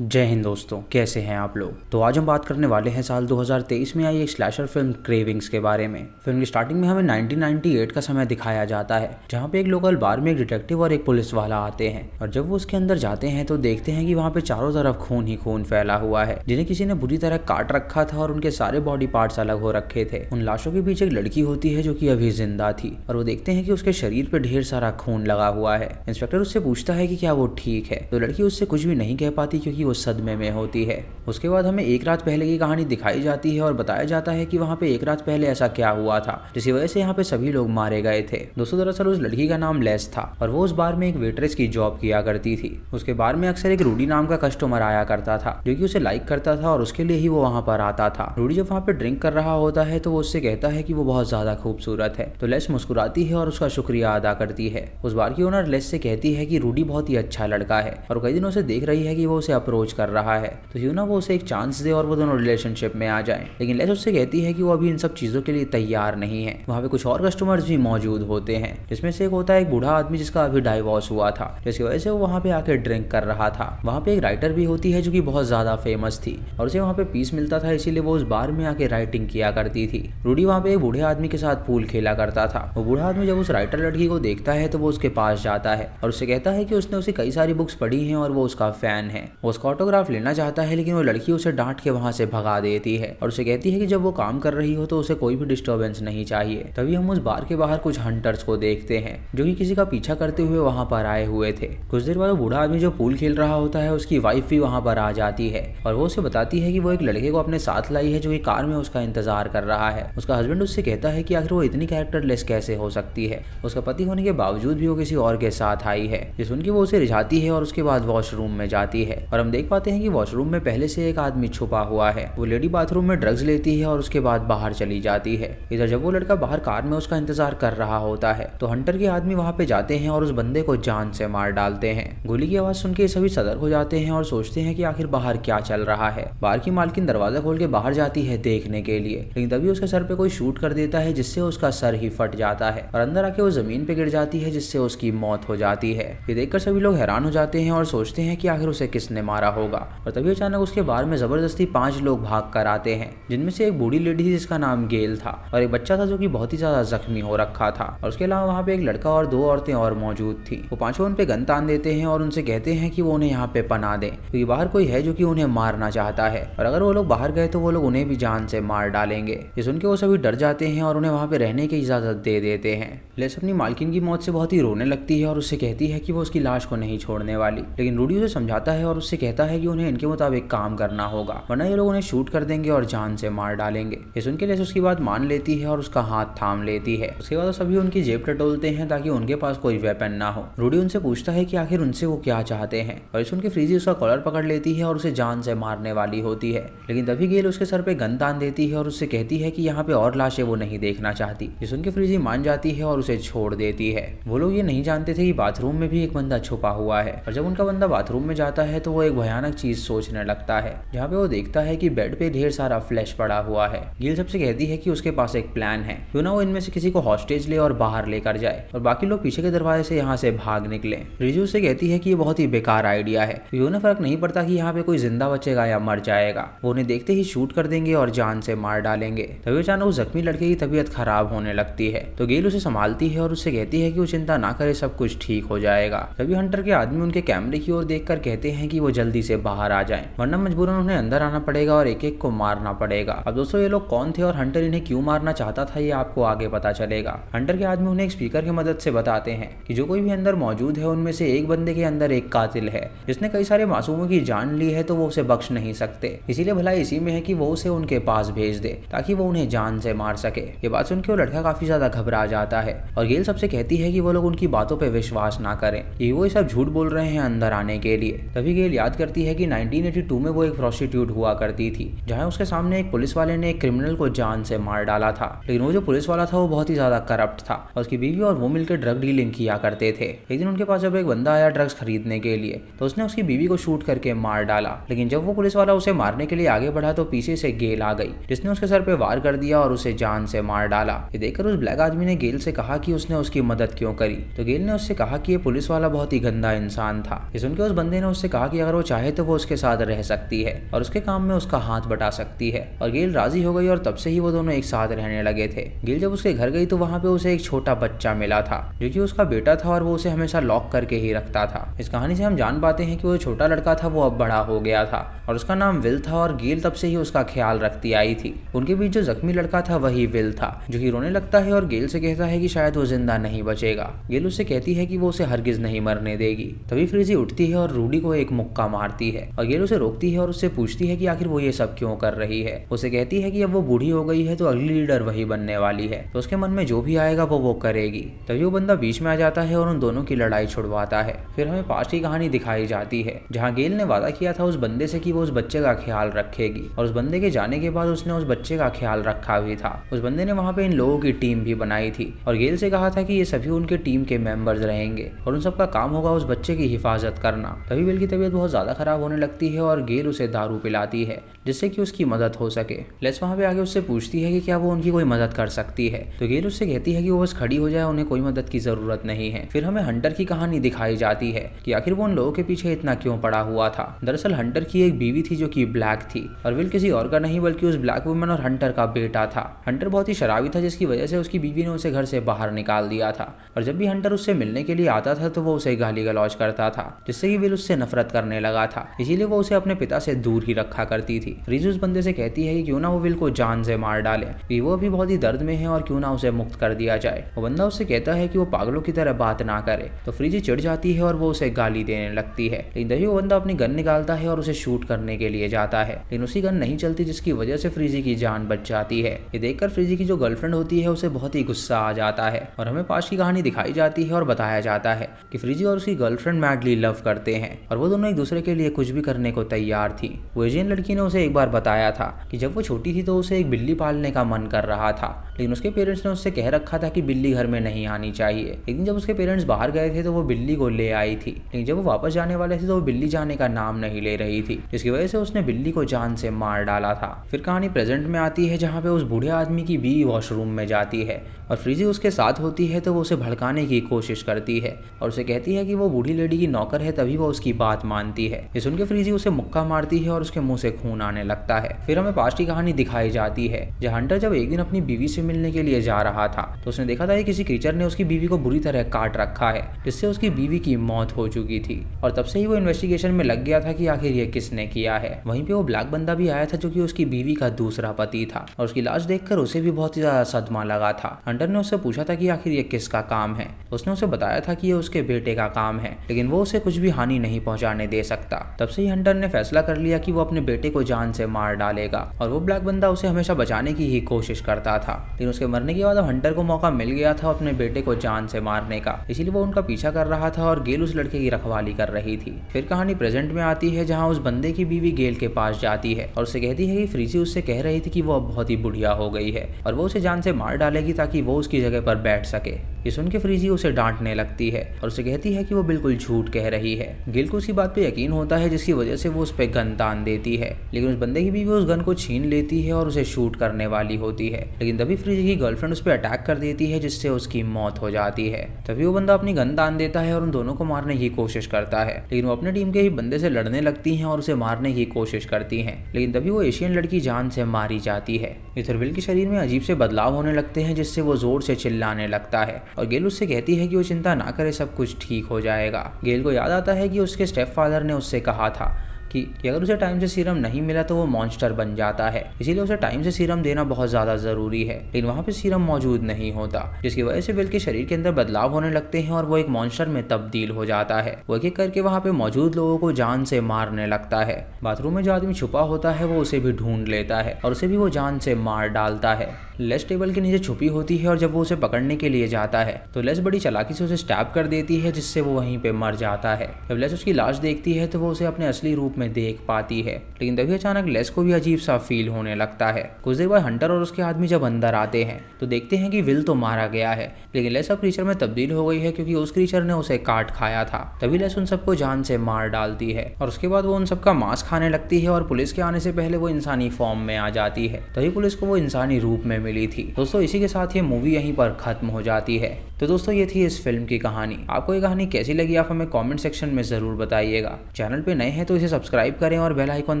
जय हिंद दोस्तों, कैसे हैं आप लोग। तो आज हम बात करने वाले हैं साल 2023 में आई एक स्लैशर फिल्म क्रेविंग्स के बारे में। फिल्म की स्टार्टिंग में हमें 1998 का समय दिखाया जाता है, जहां पे एक लोकल बार में एक डिटेक्टिव और एक पुलिस वाला आते हैं। और जब वो उसके अंदर जाते हैं तो देखते हैं कि वहाँ पे चारों तरफ खून ही खून फैला हुआ है, जिन्हें किसी ने बुरी तरह काट रखा था और उनके सारे बॉडी पार्ट्स अलग हो रखे थे। उन लाशों के पीछे एक लड़की होती है जो कि अभी जिंदा थी, और वो देखते हैं कि उसके शरीर पे ढेर सारा खून लगा हुआ है। इंस्पेक्टर उससे पूछता है कि क्या वो ठीक है, तो लड़की उससे कुछ भी नहीं कह पाती क्योंकि वो सदमे में होती है। उसके बाद हमें एक रात पहले की कहानी दिखाई जाती है और बताया जाता है कि वहाँ पे एक रात पहले ऐसा क्या हुआ था जिसकी वजह से यहाँ पे सभी लोग मारे गए थे। दोस्तों, दरअसल उस लड़की का नाम लेस था और वो उस बार में एक वेट्रेस की जॉब किया करती थी। उसके बार में अक्सर एक रूडी नाम का कस्टमर आया करता था जो कि उसे लाइक करता था और उसके लिए ही वो वहाँ पर आता था। रूडी जब वहाँ पे ड्रिंक कर रहा होता है तो वो उससे कहता है कि वो बहुत ज्यादा खूबसूरत है, तो लेस मुस्कुराती है और उसका शुक्रिया अदा करती है। उस बार की ओनर लेस से कहती है कि रूडी बहुत ही अच्छा लड़का है और कई दिनों से देख रही है कि वो उसे अप्रोच कर रहा है, तो क्यों ना वो उसे एक चांस दे और वो दोनों रिलेशनशिप में आ जाएं। लेकिन लेस उससे कहती है कि वो अभी इन सब चीजों के लिए तैयार नहीं है। वहाँ पे कुछ और कस्टमर्स भी मौजूद होते हैं, जिसमें से एक होता है एक बूढ़ा आदमी जिसका अभी डाइवोर्स हुआ था, जिसकी वजह से वो वहाँ पे आके ड्रिंक कर रहा था। वहाँ पे एक राइटर भी होती है जो कि बहुत ज्यादा फेमस थी और उसे वहाँ पे पीस मिलता था, इसीलिए वो उस बार में आके राइटिंग किया करती थी। रूडी वहाँ पे एक बूढ़े आदमी के साथ पूल खेला करता था। वो बूढ़ा आदमी जब उस राइटर लड़की को देखता है तो वो उसके पास जाता है और उससे कहता है कि उसने उसे कई सारी बुक्स पढ़ी हैं और वो उसका फैन है। वो उसका ऑटोग्राफ लेना चाहता है, लेकिन वो लड़की उसे डांट के वहां से भगा देती है और उसे कहती है कि जब वो काम कर रही हो तो उसे कोई भी डिस्टर्बेंस नहीं चाहिए। तभी हम उस बार के बाहर कुछ हंटर्स को देखते हैं जो कि किसी का पीछा करते हुए वहां पर आए हुए थे। कुछ देर बाद बूढ़ा आदमी जो पूल खेल रहा होता है उसकी वाइफ भी वहां पर आ जाती है और वो उसे बताती है कि वो एक लड़के को अपने साथ लाई है जो कि कार में उसका इंतजार कर रहा है। उसका हस्बैंड उससे कहता है कि आखिर वो इतनी कैरेक्टरलेस कैसे हो सकती है, उसका पति होने के बावजूद भी वो किसी और के साथ आई है। ये सुन के वो उसे रिझाती है और उसके बाद वॉशरूम में जाती है और हम देख पाते हैं कि वॉशरूम में पहले से एक आदमी छुपा हुआ है। वो लेडी बाथरूम में ड्रग्स लेती है और उसके बाद बाहर चली जाती है। इधर जब वो लड़का बाहर कार में उसका इंतजार कर रहा होता है तो हंटर के आदमी वहाँ पे जाते हैं और उस बंदे को जान से मार डालते हैं। गोली की आवाज सुन के सभी सतर्क हो जाते हैं और सोचते हैं कि आखिर बाहर क्या चल रहा है। बार की मालकिन दरवाजा खोल के बाहर जाती है देखने के लिए, लेकिन तभी उसके सर पे कोई शूट कर देता है जिससे उसका सर ही फट जाता है और अंदर आके वो जमीन पे गिर जाती है जिससे उसकी मौत हो जाती है। ये देखकर सभी लोग हैरान हो जाते हैं और सोचते हैं कि आखिर उसे किसने मारा होगा। और तभी अचानक उसके बार में जबरदस्ती 5 लोग भाग कर आते हैं, जिनमें से एक बूढ़ी लेडी थी जिसका नाम गेल था और एक बच्चा था जो कि बहुत ही ज्यादा जख्मी हो रखा था। और उसके अलावा वहाँ पे एक लड़का और 2 औरतें और मौजूद थी। वो पांचों उन पे गन तान देते हैं और उनसे कहते हैं कि वो उन्हें यहाँ पे पनाह दें क्योंकि बाहर कोई है जो कि उन्हें मारना चाहता है और अगर वो लोग बाहर गए तो वो लोग उन्हें भी जान से मार डालेंगे। ये सुन के वो सभी डर जाते हैं और उन्हें वहाँ पे रहने की इजाजत दे देते हैं। लेस अपनी मालकिन की मौत से बहुत ही रोने लगती है और उससे कहती है कि वो उसकी लाश को नहीं छोड़ने वाली, लेकिन रूडी उसे समझाता है और उससे कहता है कि उन्हें इनके मुताबिक काम करना होगा वरना ये लोग उन्हें शूट कर देंगे और जान से मार डालेंगे। ये सुन के लेस उसकी बात मान लेती है और उसका हाथ थाम लेती है। उसके बाद सभी उनकी जेब टटोलते हैं ताकि उनके पास कोई वेपन ना हो। रूडी उनसे पूछता है कि आखिर उनसे वो क्या चाहते हैं और इस उनके फ्रीजी उसका कॉलर पकड़ लेती है और उसे जान से मारने वाली होती है, लेकिन तभी गेल उसके सर पे गन तान देती है और उससे कहती है कि यहाँ पे और लाशें वो नहीं देखना चाहती। ये सुन के फ्रीजी मान जाती है और उसे छोड़ देती है। वो लोग ये नहीं जानते थे कि बाथरूम में भी एक बंदा छुपा हुआ है और जब उनका बंदा बाथरूम में जाता है तो वो एक भयानक चीज सोचने लगता है, जहाँ पे वो देखता है कि बेड पे ढेर सारा फ्लैश पड़ा हुआ है। गिल सबसे कहती है कि उसके पास एक प्लान है, क्यों ना वो इनमें से किसी को हॉस्टेज ले और बाहर लेकर जाए और बाकी लोग पीछे के दरवाजे से यहाँ से भाग निकले। रिजू से कहती है कि ये बहुत ही बेकार आइडिया है, क्योंकि उन्हें फर्क नहीं पड़ता कि यहाँ पे कोई जिंदा बचेगा या मर जाएगा, वो उन्हें देखते ही शूट कर देंगे और जान से मार डालेंगे। तभी अचानक उस जख्मी लड़के की तबीयत खराब होने लगती है तो गेल उसे संभालती है और उससे कहती है कि वो चिंता ना करे, सब कुछ ठीक हो जाएगा। तभी हंटर के आदमी उनके कैमरे की ओर देखकर कहते हैं कि वो जल्दी से बाहर आ जाएं, वरना मजबूरन उन्हें अंदर आना पड़ेगा और एक एक को मारना पड़ेगा। अब दोस्तों, ये लोग कौन थे और हंटर इन्हें क्यों मारना चाहता था ये आपको आगे पता चलेगा। हंटर के आदमी उन्हें एक स्पीकर की मदद से बताते हैं कि जो कोई भी अंदर मौजूद है उनमें से एक बंदे के अंदर एक कातिल है जिसने कई सारे मासूमों की जान ली है, तो वो उसे बख्श नहीं सकते, इसीलिए भलाई इसी में है कि वो उसे उनके पास भेज दे ताकि वो उन्हें जान से मार सके। ये बात सुन के वो लड़का काफी ज्यादा घबरा जाता है और गेल सबसे कहती है कि वो लोग उनकी बातों पे विश्वास ना करें, कि वो सब झूठ बोल रहे हैं अंदर आने के लिए। तभी गेल याद करती है कि 1982 में वो एक प्रोस्टिट्यूट हुआ करती थी, जहाँ उसके सामने एक पुलिस वाले ने एक क्रिमिनल को जान से मार डाला था, लेकिन वो जो पुलिस वाला था वो बहुत ही ज्यादा करप्ट था और उसकी बीवी और वो मिलकर ड्रग डीलिंग किया करते थे। एक दिन उनके पास जब एक बंदा आया ड्रग्स खरीदने के लिए तो उसने उसकी बीवी को शूट करके मार डाला, लेकिन जब वो पुलिस वाला उसे मारने के लिए आगे बढ़ा तो पीछे से गेल आ गई जिसने उसके सर पे वार कर दिया और उसे जान से मार डाला। ये देखकर उस ब्लैक आदमी ने गेल से कहा कि उसने उसकी मदद क्यों करी, तो गेल ने उससे कहा कि ये पुलिस वाला बहुत ही गंदा इंसान था। ये सुनकर उस बंदे ने उससे कहा कि अगर वो चाहे तो वो उसके साथ रह सकती है और उसके काम में उसका हाथ बटा सकती है। और गेल राजी हो गई और तब से ही वो दोनों एक साथ रहने लगे थे। गेल जब उसके घर गई तो वहाँ पे उसे एक छोटा बच्चा मिला था जो कि उसका बेटा था और वो उसे हमेशा लॉक करके ही रखता था। इस कहानी से हम जान पाते हैं कि वो छोटा लड़का था वो अब बड़ा हो गया था और उसका नाम विल था और गेल तब से ही उसका ख्याल रखती आई थी। उनके बीच जो जख्मी लड़का था वही विल था जो कि रोने लगता है और गेल से कहता है कि शायद वो जिंदा नहीं बचेगा। गेल उससे कहती है कि वो उसे हरगिज नहीं मरने देगी। तभी फ्रीजी उठती है और रूडी को एक मुक्का मारती है और गेल उसे रोकती है और उससे पूछती है कि आखिर वो ये सब क्यों कर रही है। उसे कहती है कि अब वो बूढ़ी हो गई है तो अगली लीडर वही बनने वाली है, तो उसके मन में जो भी आएगा वो करेगी। तभी वो बंदा बीच में आ जाता है और उन दोनों की लड़ाई छुड़वाता है। फिर हमें पास्ट की कहानी दिखाई जाती है जहाँ गेल ने वादा किया था उस बंदे से कि वो उस बच्चे का ख्याल रखेगी और उस बंदे के जाने के बाद उसने उस बच्चे का ख्याल रखा भी था। उस बंदे ने वहाँ पे इन लोगों की टीम भी बनाई थी और गेल से कहा था कि ये सभी उनके टीम के मेंबर्स रहेंगे और उन सबका काम होगा उस बच्चे की हिफाजत करना। तभी विल की तबीयत बहुत ज्यादा खराब होने लगती है और गेल उसे दारू पिलाती है जिससे कि उसकी मदद हो सके। लेस वहाँ पे आगे उससे पूछती है कि क्या वो उनकी कोई मदद कर सकती है, तो गेल उससे कहती है कि वो बस खड़ी हो जाए, उन्हें कोई मदद की जरूरत नहीं है। फिर हमें हंटर की कहानी दिखाई जाती है कि आखिर वो उन लोगों के पीछे इतना क्यों पड़ा हुआ था। दरअसल हंटर की एक बीवी थी जो कि ब्लैक थी और विल किसी और का नहीं बल्कि उस ब्लैक वुमन और हंटर का बेटा था। हंटर बहुत ही शराबी था जिसकी वजह से उसकी बीवी ने उसे घर से बाहर निकाल दिया था और जब भी हंटर उससे मिलने के लिए आता था तो वो उसे गाली गलौज करता था जिससे कि विल उससे नफरत करने लगा था। इसीलिए वो उसे अपने पिता से दूर ही रखा करती थी। फ्रीजी उस बंदे से कहती है कि क्यों ना वो विल को जान से मार डाले, कि वो अभी बहुत ही दर्द में है और क्यों ना उसे मुक्त कर दिया जाए। वो बंदा उससे कहता है कि वो पागलों की तरह बात ना करे, तो फ्रीजी चिढ़ जाती है और वो उसे गाली देने लगती है। लेकिन तभी वो बंदा अपनी गन निकालता है और उसे शूट करने के लिए जाता है, लेकिन उसकी गन नहीं चलती जिसकी वजह से फ्रीजी की जान बच जाती है। ये देखकर फ्रीजी की जो गर्लफ्रेंड होती है उसे बहुत ही गुस्सा आ जाता है और हमें पास की कहानी दिखाई जाती है और बताया जाता है कि फ्रीजी और उसकी गर्लफ्रेंड मैडली लव करते हैं और वो दोनों एक दूसरे के लिए कुछ भी करने को तैयार थी। वो एशियन लड़की ने उसे एक बार बताया था कि जब वो छोटी थी तो उसे एक बिल्ली पालने का मन कर रहा था, लेकिन उसके पेरेंट्स ने उससे कह रखा था कि बिल्ली घर में नहीं आनी चाहिए। लेकिन जब उसके पेरेंट्स बाहर गए थे तो वो बिल्ली को ले आई थी, लेकिन जब वो वापस जाने वाले थे तो वो बिल्ली जाने का नाम नहीं ले रही थी, जिसकी वजह से उसने बिल्ली को जान से मार डाला था। फिर कहानी प्रेजेंट में आती है जहाँ पे उस बूढ़े आदमी की बीवी वॉशरूम में जाती है और फ्रीजी उसके साथ होती है तो वो उसे भड़काने की कोशिश करती है और उसे कहती है कि वो बूढ़ी लेडी की नौकर है, तभी वो उसकी बात मानती है। ये सुनकर फ्रीजी उसे मुक्का मारती है और उसके मुंह से खून आने लगता है। फिर हमें पास्ट की कहानी दिखाई जाती है जहाँ हंटर जब एक दिन अपनी बीवी से मिलने के लिए जा रहा था तो उसने देखा था कि किसी क्रीचर ने उसकी बीवी को बुरी तरह काट रखा है जिससे उसकी बीवी की मौत हो चुकी थी और तब से ही वो इन्वेस्टिगेशन में लग गया था कि आखिर ये किसने किया है। वहीं पे वो ब्लैक बंदा भी आया था जो कि उसकी बीवी का दूसरा पति था और उसकी लाश देखकर उसे भी बहुत ही ज्यादा सदमा लगा था। हंटर ने उससे पूछा था कि आखिर ये किसका काम है। उसने उसे बताया था कि ये उसके बेटे का काम है, लेकिन वो उसे कुछ भी हानि नहीं पहुंचाने दे सकता। तब से ही हंटर ने फैसला कर लिया कि वो अपने बेटे को जान से मार डालेगा और वो ब्लैक बंदा उसे हमेशा बचाने की ही कोशिश करता था। लेकिन उसके मरने के बाद अब हंटर को मौका मिल गया था अपने बेटे को जान से मारने का, इसीलिए वो उनका पीछा कर रहा था और गेल उस लड़के की रखवाली कर रही थी। फिर कहानी प्रेजेंट में आती है जहाँ उस बंदे की बीवी गेल के पास जाती है और उसे कहती है कि फ्रीजी उससे कह रही थी कि वो अब बहुत ही बुढ़िया हो गई है और वो उसे जान से मार डालेगी ताकि वो उसकी जगह पर बैठ सके। ये सुन के फ्रीजी उसे डांटने लगती है और उसे कहती है कि वो बिल्कुल झूठ कह रही है। गेल को उसी बात पे यकीन होता है जिसकी वजह से वो उस पे गन तान देती है, लेकिन उस बंदे की बीवी उस गन को छीन लेती है और उसे शूट करने वाली होती है। लेकिन तभी फ्रीजी की गर्लफ्रेंड उस पर अटैक कर देती है जिससे उसकी मौत हो जाती है। तभी वो बंदा अपनी गन तान देता है और उन दोनों को मारने की कोशिश करता है, लेकिन वो अपने टीम के ही बंदे से लड़ने लगती हैं और उसे मारने की कोशिश करती हैं। लेकिन तभी वो एशियन लड़की जान से मारी जाती है। इधर विल के शरीर में अजीब से बदलाव होने लगते हैं जिससे वो जोर से चिल्लाने लगता है और गेल उससे कहती है कि वो चिंता ना करे, सब कुछ ठीक हो जाएगा। गेल को याद आता है कि उसके स्टेप फादर ने उससे कहा था कि अगर उसे टाइम से सीरम नहीं मिला तो वो मॉन्स्टर बन जाता है, इसीलिए उसे टाइम से सीरम देना बहुत ज़्यादा ज़रूरी है। लेकिन वहाँ पे सीरम मौजूद नहीं होता, जिसकी वजह से विल के शरीर के अंदर बदलाव होने लगते हैं और वो एक मॉन्स्टर में तब्दील हो जाता है। वो एक करके वहाँ पे मौजूद लोगों को जान से मारने लगता है। बाथरूम में जो आदमी छुपा होता है वो उसे भी ढूंढ लेता है और उसे भी वो जान से मार डालता है। लेस टेबल के नीचे छुपी होती है और जब वो उसे पकड़ने के लिए जाता है तो लेस बड़ी चालाकी से उसे स्टैब कर देती है जिससे वो वहीं पे मर जाता है। जब लेस उसकी लाश देखती है तो वो उसे अपने असली रूप में देख पाती है। लेकिन तभी अचानक लेस को भी अजीब सा फील होने लगता है। कुछ देर बाद हंटर और उसके आदमी जब अंदर आते हैं तो देखते हैं कि विल तो मारा गया है, लेकिन लेस अब क्रीचर में तब्दील हो गई है क्योंकि उस क्रीचर ने उसे काट खाया था। तभी लेस उन सबको जान से मार डालती है और उसके बाद वो उन सबका मांस खाने लगती है और पुलिस के आने से पहले वो इंसानी फॉर्म में आ जाती है। तभी पुलिस को वो इंसानी रूप में मिली थी। दोस्तों इसी के साथ ये मूवी यहीं पर खत्म हो जाती है। तो दोस्तों ये थी इस फिल्म की कहानी। आपको ये कहानी कैसी लगी आप हमें कमेंट सेक्शन में जरूर बताइएगा। चैनल पे नए हैं तो इसे सब्सक्राइब करें और बेल आइकन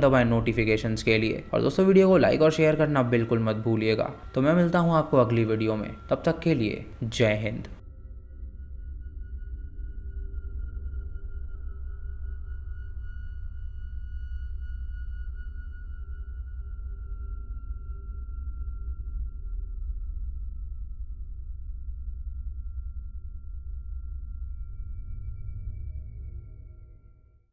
दबाएं नोटिफिकेशंस के लिए। और दोस्तों वीडियो को लाइक और शेयर करना बिल्कुल मत भूलिएगा। तो मैं मिलता हूँ आपको अगली वीडियो में, तब तक के लिए जय हिंद।